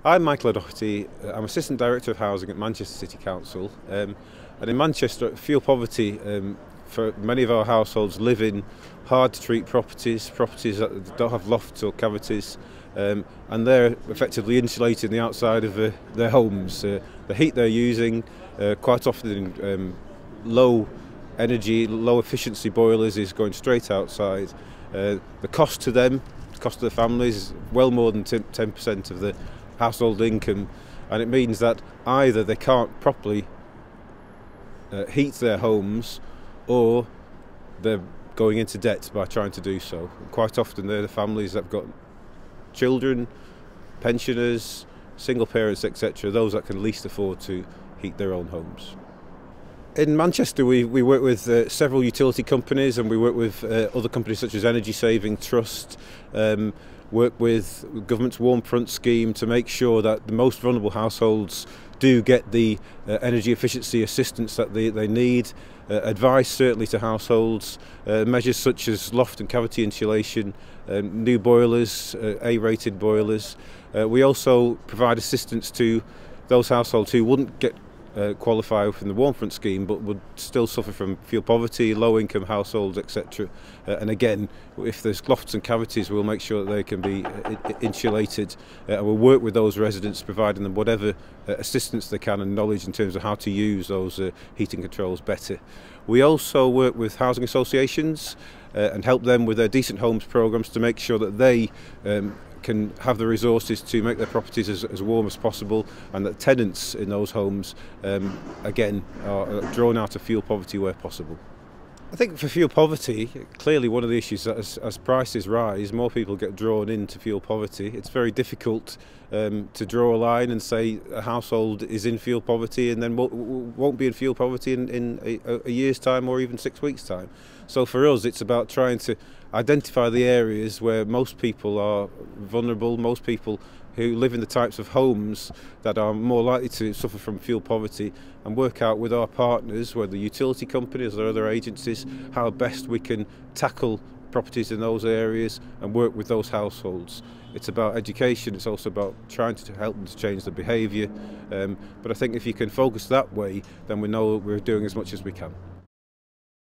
I'm Michael O'Doherty. I'm Assistant Director of Housing at Manchester City Council. And in Manchester, fuel poverty for many of our households live in hard to treat properties that don't have lofts or cavities, and they're effectively insulating the outside of their homes. The heat they're using, quite often in low energy, low efficiency boilers, is going straight outside. The cost to them, the cost to the families, is well more than 10% of the household income, and it means that either they can't properly heat their homes, or they're going into debt by trying to do so. Quite often they're the families that have got children, pensioners, single parents, etc., those that can least afford to heat their own homes. In Manchester we work with several utility companies, and we work with other companies such as Energy Saving Trust, work with the government's Warm Front scheme to make sure that the most vulnerable households do get the energy efficiency assistance that they need. Advice certainly to households, measures such as loft and cavity insulation, new boilers, A-rated boilers. We also provide assistance to those households who wouldn't get qualify from the Warm Front scheme but would still suffer from fuel poverty, low income households, etc. And again, if there's lofts and cavities, we'll make sure that they can be insulated, and we'll work with those residents, providing them whatever assistance they can and knowledge in terms of how to use those heating controls better. We also work with housing associations and help them with their Decent Homes programmes to make sure that they can have the resources to make their properties as warm as possible, and that tenants in those homes again are drawn out of fuel poverty where possible. I think for fuel poverty, clearly one of the issues that as prices rise, more people get drawn into fuel poverty. It's very difficult to draw a line and say a household is in fuel poverty and then won't be in fuel poverty in a year's time or even 6 weeks' time. So for us, it's about trying to identify the areas where most people are vulnerable, most people who live in the types of homes that are more likely to suffer from fuel poverty, and work out with our partners, whether utility companies or other agencies, how best we can tackle properties in those areas and work with those households. It's about education, it's also about trying to help them to change their behaviour, but I think if you can focus that way, then we know we're doing as much as we can.